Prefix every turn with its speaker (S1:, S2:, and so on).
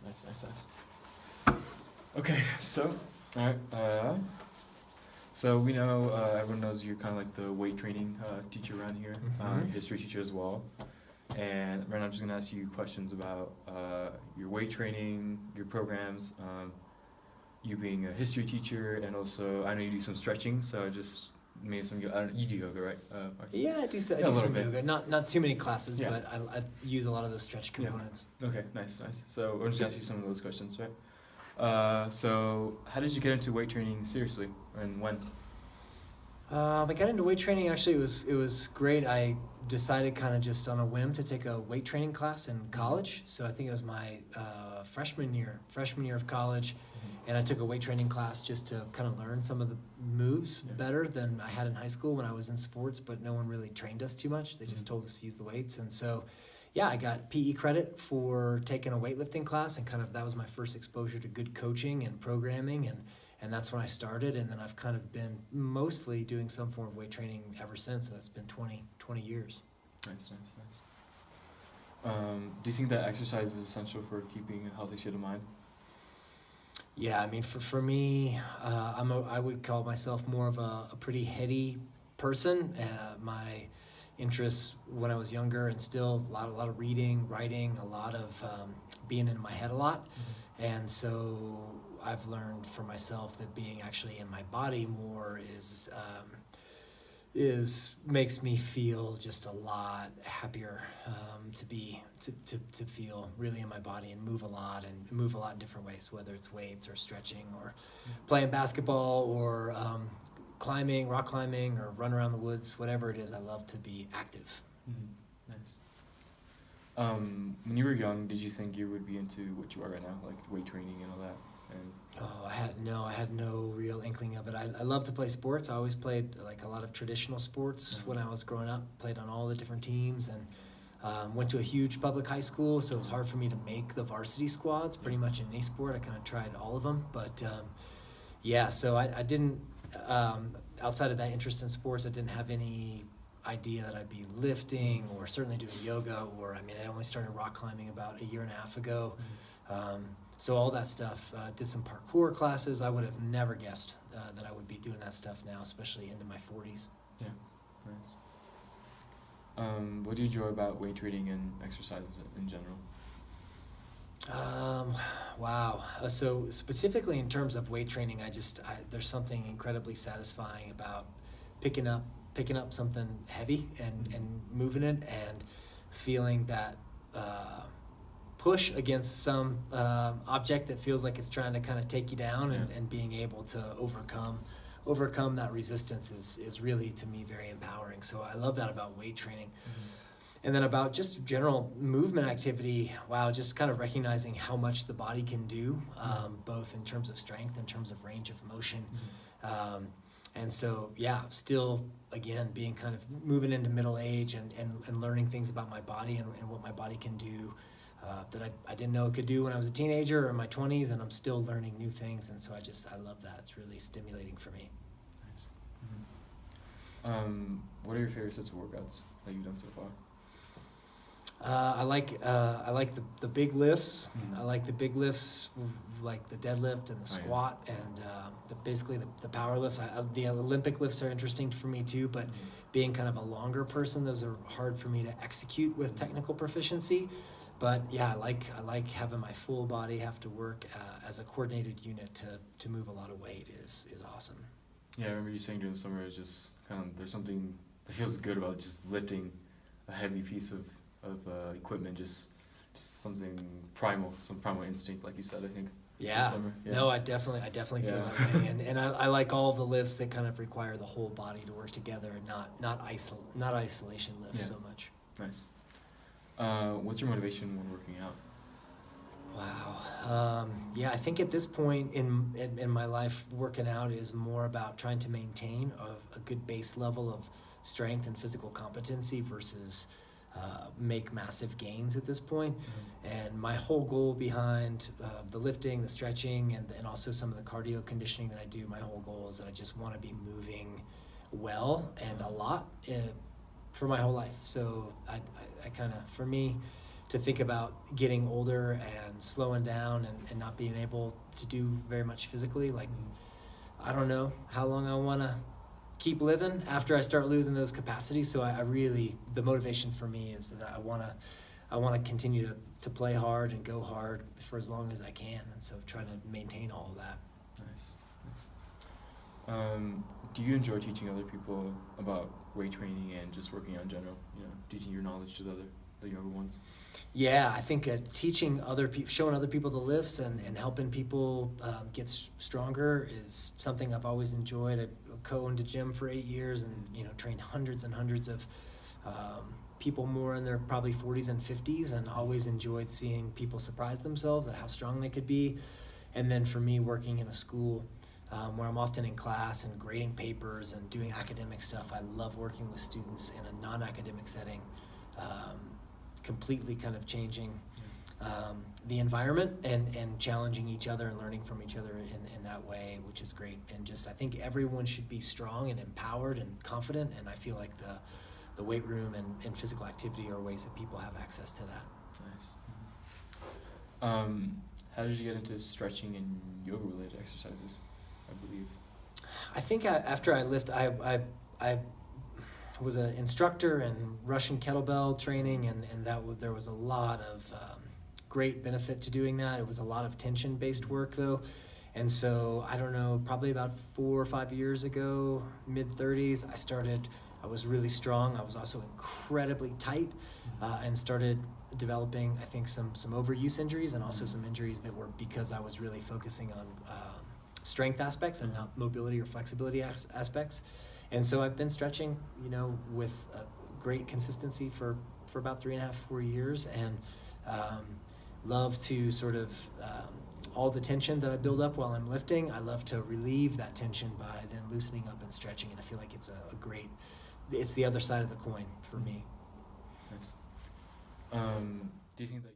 S1: Nice. Okay, so, all right. So we know everyone knows you're kind of like the weight training teacher around here, history teacher as well. And right now I'm just gonna ask you questions about your weight training, your programs, you being a history teacher, and also I know you do some stretching. So just maybe some you do yoga, right?
S2: Yeah, I do
S1: a
S2: some
S1: little bit.
S2: yoga. Not too many classes,
S1: Yeah.
S2: but I use a lot of those stretch components.
S1: Okay, nice. So I'm just gonna ask you some of those questions, right? So how did you get into weight training seriously, and when?
S2: I got into weight training. Actually, it was great. I decided kind of just on a whim to take a weight training class in college. So I think it was my freshman year of college, and I took a weight training class just to kind of learn some of the moves better than I had in high school when I was in sports. But no one really trained us too much. They just told us to use the weights, and so yeah, I got PE credit for taking a weightlifting class, and kind of that was my first exposure to good coaching and programming, and that's when I started, and then I've kind of been mostly doing some form of weight training ever since. So that's been 20 years.
S1: Nice. Do you think that exercise is essential for keeping a healthy state of mind?
S2: Yeah, I mean, for me, I would call myself more of a pretty heady person. My interests when I was younger, and still a lot of reading, writing, a lot of being in my head a lot, and so I've learned for myself that being actually in my body more is makes me feel just a lot happier, to feel really in my body and move a lot in different ways, whether it's weights or stretching or playing basketball or climbing, rock climbing, or run around the woods, whatever it is. I love to be active.
S1: Nice. When you were young, did you think you would be into what you are right now, like weight training and all that?
S2: I had no real inkling of it. I love to play sports. I always played like a lot of traditional sports when I was growing up. Played on all the different teams, and went to a huge public high school, so it was hard for me to make the varsity squads. Pretty much in any sport, I kind of tried all of them. But so I didn't. Outside of that interest in sports, I didn't have any idea that I'd be lifting or certainly doing yoga. Or I only started rock climbing about a year and a half ago. So all that stuff, did some parkour classes. I would have never guessed that I would be doing that stuff now, especially into my 40s.
S1: Yeah, nice. What do you enjoy about weight training and exercises in general?
S2: Wow. So specifically in terms of weight training, there's something incredibly satisfying about picking up something heavy and moving it and feeling that push against some object that feels like it's trying to kind of take you down, and being able to overcome that resistance is really, to me, very empowering. So I love that about weight training. And then about just general movement activity, just kind of recognizing how much the body can do, both in terms of strength, in terms of range of motion. And so, still, again, being kind of moving into middle age and learning things about my body and what my body can do that I didn't know it could do when I was a teenager or in my 20s, and I'm still learning new things. And so I love that. It's really stimulating for me.
S1: Nice. What are your favorite sets of workouts that you've done so far?
S2: I like the big lifts. I like the big lifts, like the deadlift and the squat, and basically the power lifts. The Olympic lifts are interesting for me too, but being kind of a longer person, those are hard for me to execute with technical proficiency. But I like having my full body have to work as a coordinated unit to move a lot of weight is awesome.
S1: Yeah, I remember you saying during the summer, it's just kind of, there's something that feels good about just lifting a heavy piece of equipment, just something primal, some primal instinct, like you said, I think.
S2: Yeah.
S1: Summer. Yeah.
S2: No, I definitely feel that way, and I like all of the lifts that kind of require the whole body to work together, and not isolation lifts so much.
S1: Nice. What's your motivation when working out?
S2: Wow. I think at this point in my life, working out is more about trying to maintain a good base level of strength and physical competency versus make massive gains at this point. And my whole goal behind the lifting, the stretching, and also some of the cardio conditioning that I do, my whole goal is that I just want to be moving well and a lot for my whole life. So I kind of, for me, to think about getting older and slowing down and not being able to do very much physically. Like, I don't know how long I want to keep living after I start losing those capacities. So I really, the motivation for me is that I want to continue to play hard and go hard for as long as I can. And so trying to maintain all of that.
S1: Nice. Do you enjoy teaching other people about weight training and just working out in general? You know, teaching your knowledge to the younger ones? Yeah,
S2: I think teaching other people, showing other people the lifts and helping people get stronger is something I've always enjoyed. I co-owned a gym for 8 years and, you know, trained hundreds and hundreds of people more in their probably 40s and 50s, and always enjoyed seeing people surprise themselves at how strong they could be. And then for me, working in a school where I'm often in class and grading papers and doing academic stuff, I love working with students in a non-academic setting, completely kind of changing the environment and challenging each other and learning from each other in that way, which is great. And just, I think everyone should be strong and empowered and confident, and I feel like the weight room and physical activity are ways that people have access to that.
S1: Nice. How did you get into stretching and yoga related exercises, I believe?
S2: I think after I lift, I was an instructor in Russian kettlebell training, and there was a lot of great benefit to doing that. It was a lot of tension-based work, though. And so, I don't know, probably about 4 or 5 years ago, mid-30s, I was really strong. I was also incredibly tight, and started developing, I think, some overuse injuries, and also some injuries that were because I was really focusing on strength aspects and not mobility or flexibility aspects. And so I've been stretching, you know, with great consistency for about 3.5, 4 years, and love to sort of all the tension that I build up while I'm lifting, I love to relieve that tension by then loosening up and stretching, and I feel like it's a great, it's the other side of the coin for me.
S1: Nice. Do you think that